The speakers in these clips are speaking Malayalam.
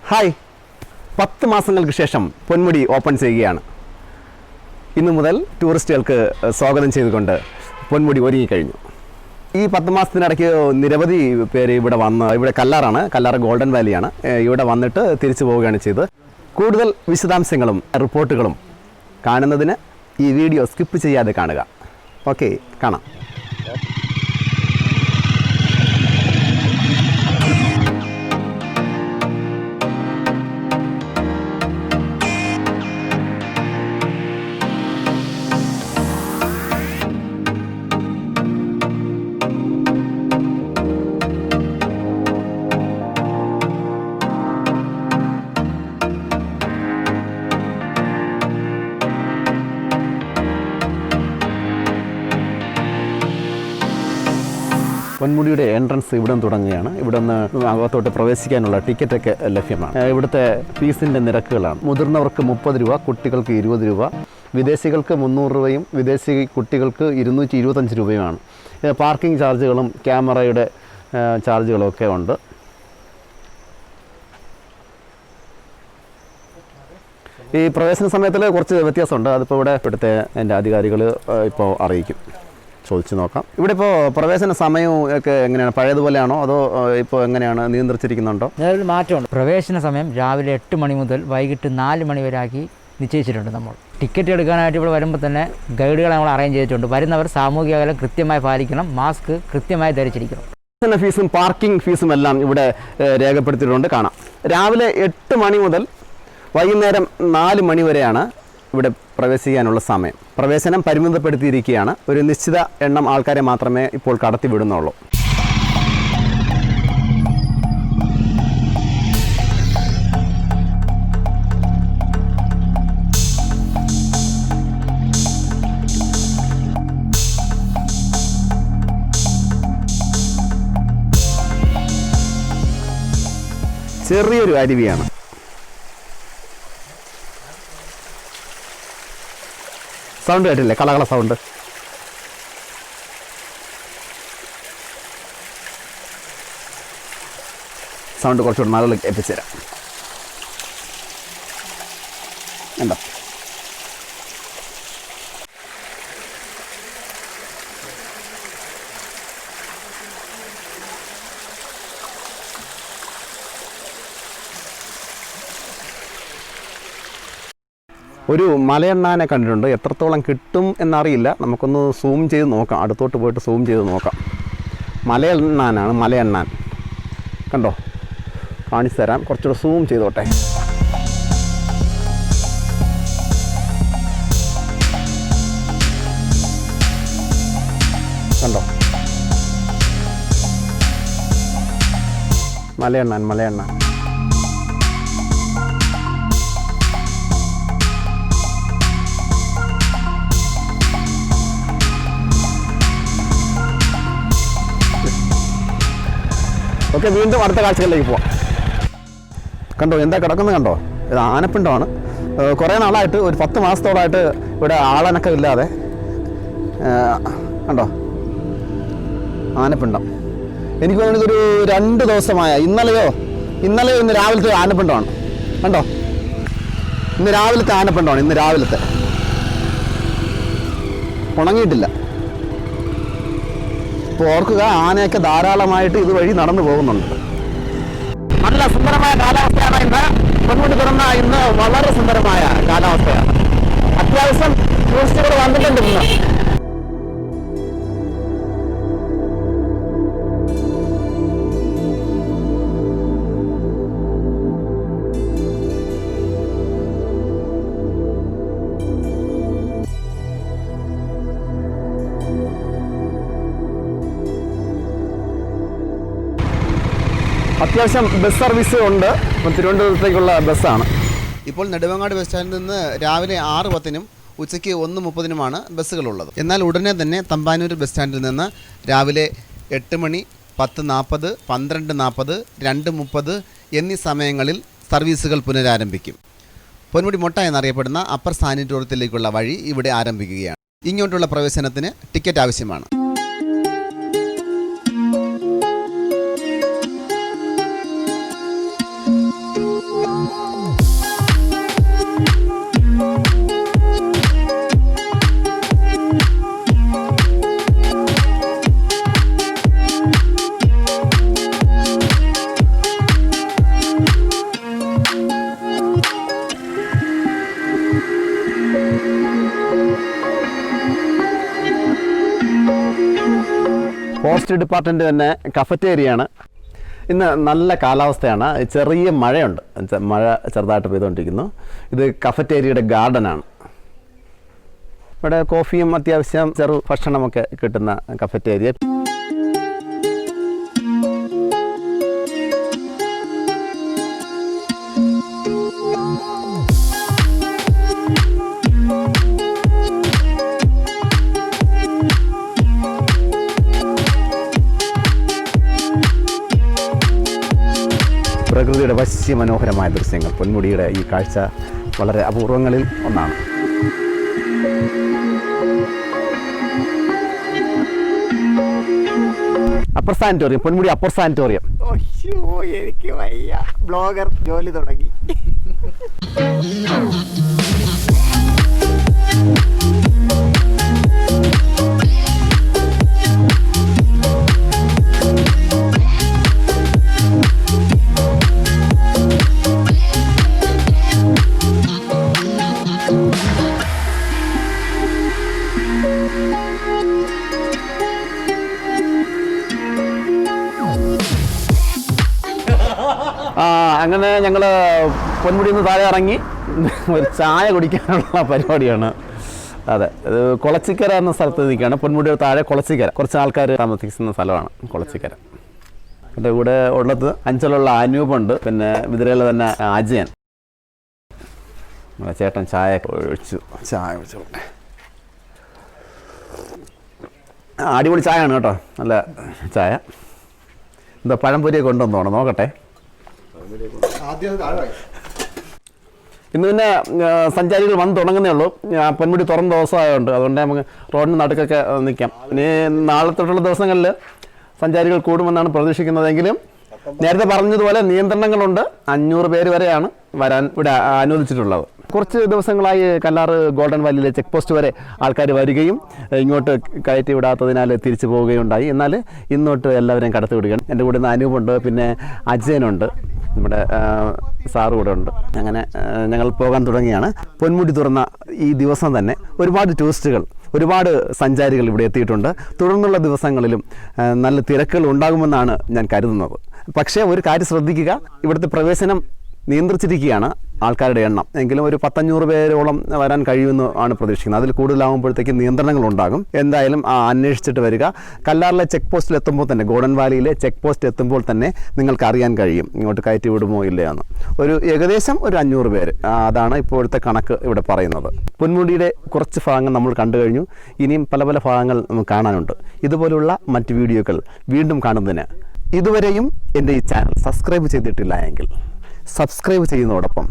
ഹായ്, 10 മാസങ്ങൾക്ക് ശേഷം പൊന്മുടി ഓപ്പൺ ചെയ്യുകയാണ്. ഇന്നു മുതൽ ടൂറിസ്റ്റുകൾക്ക് സ്വാഗതം ചെയ്തുകൊണ്ട് പൊന്മുടി ഒരുങ്ങിക്കഴിഞ്ഞു. ഈ 10 മാസത്തിനിടയ്ക്ക് നിരവധി പേര് ഇവിടെ കല്ലാറ് ഗോൾഡൻ വാലിയാണ്. ഇവിടെ വന്നിട്ട് തിരിച്ചു പോവുകയാണ് ചെയ്തത്. കൂടുതൽ വിശദാംശങ്ങളും റിപ്പോർട്ടുകളും കാണുന്നതിന് ഈ വീഡിയോ സ്കിപ്പ് ചെയ്യാതെ കാണുക. ഓക്കെ, കാണാം. പൊന്മുടിയുടെ എൻട്രൻസ് ഇവിടെ നിന്ന് തുടങ്ങുകയാണ്. ഇവിടെ നിന്ന് അകത്തോട്ട് പ്രവേശിക്കാനുള്ള ടിക്കറ്റൊക്കെ ലഭ്യമാണ്. ഇവിടുത്തെ ഫീസിൻ്റെ നിരക്കുകളാണ്: മുതിർന്നവർക്ക് 30 രൂപ, കുട്ടികൾക്ക് 20 രൂപ, വിദേശികൾക്ക് 300 രൂപയും വിദേശി കുട്ടികൾക്ക് 225 രൂപയുമാണ്. പാർക്കിംഗ് ചാർജുകളും ക്യാമറയുടെ ചാർജുകളും ഒക്കെ ഉണ്ട്. ഈ പ്രവേശന സമയത്തിൽ കുറച്ച് വ്യത്യാസമുണ്ട്. അതിപ്പോൾ ഇവിടുത്തെ എൻ്റെ അധികാരികൾ ഇപ്പോൾ അറിയിക്കും. ചോദിച്ചു നോക്കാം. ഇവിടെ ഇപ്പോൾ പ്രവേശന സമയവും ഒക്കെ എങ്ങനെയാണ്? പഴയതുപോലെയാണോ അതോ ഇപ്പോൾ എങ്ങനെയാണ് നിയന്ത്രിച്ചിരിക്കുന്നുണ്ടോ? ഒരു മാറ്റമുണ്ട്. പ്രവേശന സമയം രാവിലെ 8 മണി മുതൽ വൈകിട്ട് 4 മണി വരെ ആക്കി നിശ്ചയിച്ചിട്ടുണ്ട്. നമ്മൾ ടിക്കറ്റ് എടുക്കാനായിട്ട് ഇവിടെ വരുമ്പോൾ തന്നെ ഗൈഡുകളെ നമ്മൾ അറേഞ്ച് ചെയ്തിട്ടുണ്ട്. വരുന്നവർ സാമൂഹിക അകലം കൃത്യമായി പാലിക്കണം, മാസ്ക് കൃത്യമായി ധരിച്ചിരിക്കണം. പ്രവേശന ഫീസും പാർക്കിംഗ് ഫീസും എല്ലാം ഇവിടെ രേഖപ്പെടുത്തിയിട്ടുണ്ട്. കാണാം. രാവിലെ 8 മണി മുതൽ വൈകുന്നേരം 4 മണി വരെയാണ് ഇവിടെ പ്രവേശിക്കാനുള്ള സമയം. പ്രവേശനം പരിമിതപ്പെടുത്തിയിരിക്കുകയാണ്. ഒരു നിശ്ചിത എണ്ണം ആൾക്കാരെ മാത്രമേ ഇപ്പോൾ കടത്തി വിടുന്നുള്ളൂ. ചെറിയൊരു അരുവിയാണ്. സൗണ്ട് കേട്ടില്ലേ? കളകള സൗണ്ട്. കുറച്ചുകൂടെ നല്ല എത്തിച്ചേരാം. എന്താ ഒരു മലയണ്ണാനെ കണ്ടിട്ടുണ്ട്. എത്രത്തോളം കിട്ടും എന്നറിയില്ല. നമുക്കൊന്ന് സൂം ചെയ്ത് നോക്കാം. അടുത്തോട്ട് പോയിട്ട് സൂം ചെയ്ത് നോക്കാം. മലയണ്ണാനാണ്, മലയണ്ണാൻ. കണ്ടോ? കാണിച്ചു തരാം. കുറച്ചുകൂടെ സൂം ചെയ്തോട്ടെ. കണ്ടോ? മലയണ്ണാൻ. ഓക്കെ, വീണ്ടും അടുത്ത കാഴ്ചകളിലേക്ക് പോവാം. കണ്ടോ എന്താ കിടക്കുന്നത്? കണ്ടോ? ഇത് ആനപ്പിണ്ടമാണ്. കുറേ നാളായിട്ട്, ഒരു 10 മാസത്തോളമായിട്ട് ഇവിടെ ആളനക്കം ഇല്ലാതെ. കണ്ടോ ആനപ്പിണ്ടം? എനിക്ക് തോന്നുന്നത് ഒരു 2 ദിവസമായ ഇന്നലെയോ ഇന്ന് രാവിലത്തെ ആനപ്പിണ്ടമാണ്. കണ്ടോ? ഇന്ന് രാവിലത്തെ ആനപ്പിണ്ടമാണ്. ഇന്ന് രാവിലത്തെ ഉണങ്ങിയിട്ടില്ല. ഇപ്പോൾ ഓർക്കുക, ആനയൊക്കെ ധാരാളമായിട്ട് ഇതുവഴി നടന്നു പോകുന്നുണ്ട്. നല്ല സുന്ദരമായ കാലാവസ്ഥയാണ് ഇന്ന്. പൊന്മുടി തുറന്ന ഇന്ന് വളരെ സുന്ദരമായ കാലാവസ്ഥയാണ്. അത്യാവശ്യം ടൂറിസ്റ്റുകൾ വന്നിട്ടുണ്ട് ഇന്ന്. അത്യാവശ്യം ബസ് സർവീസ് ഉണ്ട്. തിരുവനന്തപുരത്തേക്കുള്ള ബസ്സാണ്. ഇപ്പോൾ നെടുമങ്ങാട് ബസ് സ്റ്റാൻഡിൽ നിന്ന് രാവിലെ 6:10-നും ഉച്ചയ്ക്ക് 1:30-നുമാണ് ബസ്സുകളുള്ളത്. എന്നാൽ ഉടനെ തന്നെ തമ്പാനൂർ ബസ് സ്റ്റാൻഡിൽ നിന്ന് രാവിലെ 8 മണി, 10:40, 12:40, 2:30 എന്നീ സമയങ്ങളിൽ സർവീസുകൾ പുനരാരംഭിക്കും. പൊന്മുടി മൊട്ട എന്നറിയപ്പെടുന്ന അപ്പർ സാനിറ്റോറിയത്തിലേക്കുള്ള വഴി ഇവിടെ ആരംഭിക്കുകയാണ്. ഇങ്ങോട്ടുള്ള പ്രവേശനത്തിന് ടിക്കറ്റ് ആവശ്യമാണ്. ഫോറസ്റ്റ് ഡിപ്പാർട്ട്മെൻറ്റ് തന്നെ കഫറ്റേരിയയാണ്. ഇന്ന് നല്ല കാലാവസ്ഥയാണ്, ചെറിയ മഴയുണ്ട്, മഴ ചെറുതായിട്ട് പെയ്തുകൊണ്ടിരിക്കുന്നു. ഇത് കഫറ്റേരിയയുടെ ഗാർഡനാണ്. ഇവിടെ കോഫിയും അത്യാവശ്യം ചെറു ഭക്ഷണമൊക്കെ കിട്ടുന്ന കഫറ്റേരിയ. പ്രകൃതിയുടെ വശ്യമനോഹരമായ ദൃശ്യങ്ങൾ. പൊന്മുടിയുടെ ഈ കാഴ്ച വളരെ അപൂർവങ്ങളിൽ ഒന്നാണ്. Upper sanatorium, Ponmudi upper sanatorium. എനിക്ക് വയ്യ, ബ്ലോഗർ ജോലി തുടങ്ങി. അങ്ങനെ ഞങ്ങൾ പൊന്മുടിയിൽ നിന്ന് താഴെ ഇറങ്ങി ഒരു ചായ കുടിക്കാനുള്ള പരിപാടിയാണ്. അതെ, ഇത് കുളച്ചിക്കര എന്ന സ്ഥലത്ത് നിൽക്കുകയാണ്. പൊന്മുടിയുടെ താഴെ കുളച്ചിക്കര, കുറച്ച് ആൾക്കാർ താമസിക്കുന്ന സ്ഥലമാണ് കുളച്ചിക്കര. എൻ്റെ കൂടെ ഉള്ളത് അഞ്ചലുള്ള അനൂപുണ്ട്, പിന്നെ വിതിരയിലെ തന്നെ അജയൻ. ചേട്ടൻ ചായ ഒഴിച്ചോട്ടെ. അടിപൊളി ചായയാണ് കേട്ടോ, നല്ല ചായ. എന്താ പഴംപൊരിയൊക്കെ ഉണ്ടെന്ന് തോന്നുന്നു, നോക്കട്ടെ. ഇന്ന് പിന്നെ സഞ്ചാരികൾ വന്ന് തുടങ്ങുന്നേ ഉള്ളൂ. പൊന്മുടി തുറന്ന ദിവസമായതുകൊണ്ട് അതുകൊണ്ട് നമുക്ക് റോഡിന് നടുക്കൊക്കെ നിൽക്കാം. ഇനി നാളെ തൊട്ടുള്ള ദിവസങ്ങളിൽ സഞ്ചാരികൾ കൂടുമെന്നാണ് പ്രതീക്ഷിക്കുന്നതെങ്കിലും നേരത്തെ പറഞ്ഞതുപോലെ നിയന്ത്രണങ്ങളുണ്ട്. 500 പേര് വരെയാണ് വരാൻ ഇവിടെ അനുവദിച്ചിട്ടുള്ളത്. കുറച്ച് ദിവസങ്ങളായി കല്ലാർ ഗോൾഡൻ വാലിയിലെ ചെക്ക് പോസ്റ്റ് വരെ ആൾക്കാർ വരികയും ഇങ്ങോട്ട് കയറ്റി വിടാത്തതിനാൽ തിരിച്ചു പോവുകയുണ്ടായി. എന്നാൽ ഇന്നോട്ട് എല്ലാവരെയും കടത്തി വിടുകയാണ്. എൻ്റെ കൂടെ നിന്ന് അനൂപുണ്ട്, പിന്നെ അജയനുണ്ട്, നമ്മുടെ സാറ് കൂടെ ഉണ്ട്. അങ്ങനെ ഞങ്ങൾ പോകാൻ തുടങ്ങിയാണ്. പൊന്മുടി തുറന്ന ഈ ദിവസം തന്നെ ഒരുപാട് ടൂറിസ്റ്റുകൾ, ഒരുപാട് സഞ്ചാരികൾ ഇവിടെ എത്തിയിട്ടുണ്ട്. തുടർന്നുള്ള ദിവസങ്ങളിലും നല്ല തിരക്കുകൾ ഉണ്ടാകുമെന്നാണ് ഞാൻ കരുതുന്നത്. പക്ഷേ ഒരു കാര്യം ശ്രദ്ധിക്കുക, ഇവിടുത്തെ പ്രവേശനം നിയന്ത്രിച്ചിരിക്കുകയാണ് ആൾക്കാരുടെ എണ്ണം. എങ്കിലും ഒരു 100-500 പേരോളം വരാൻ കഴിയുമെന്ന് ആണ് പ്രതീക്ഷിക്കുന്നത്. അതിൽ കൂടുതലാകുമ്പോഴത്തേക്ക് നിയന്ത്രണങ്ങളുണ്ടാകും. എന്തായാലും അന്വേഷിച്ചിട്ട് വരിക. കല്ലാറിലെ ചെക്ക് പോസ്റ്റിൽ എത്തുമ്പോൾ തന്നെ, ഗോൾഡൻ വാലിയിലെ ചെക്ക് പോസ്റ്റ് എത്തുമ്പോൾ തന്നെ നിങ്ങൾക്ക് അറിയാൻ കഴിയും ഇങ്ങോട്ട് കയറ്റി വിടുമോ ഇല്ലയെന്ന്. ഏകദേശം ഒരു 500 പേര്, അതാണ് ഇപ്പോഴത്തെ കണക്ക് ഇവിടെ പറയുന്നത്. പൊന്മുടിയുടെ കുറച്ച് ഭാഗങ്ങൾ നമ്മൾ കണ്ടു കഴിഞ്ഞു. ഇനിയും പല പല ഭാഗങ്ങൾ നമുക്ക് കാണാനുണ്ട്. ഇതുപോലുള്ള മറ്റ് വീഡിയോകൾ വീണ്ടും കാണുന്നതിന് ഇതുവരെയും എൻ്റെ ഈ ചാനൽ സബ്സ്ക്രൈബ് ചെയ്തിട്ടില്ല എങ്കിൽ സബ്സ്ക്രൈബ് ചെയ്യുന്നതോടൊപ്പം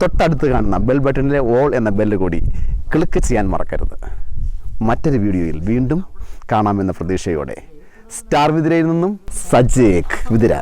തൊട്ടടുത്ത് കാണുന്ന ബെൽ ബട്ടണിലെ ഓൾ എന്ന ബെല്ല് കൂടി ക്ലിക്ക് ചെയ്യാൻ മറക്കരുത്. മറ്റൊരു വീഡിയോയിൽ വീണ്ടും കാണാമെന്ന പ്രതീക്ഷയോടെ സ്റ്റാർ വിതിരയിൽ നിന്നും സജേക് വിതിര.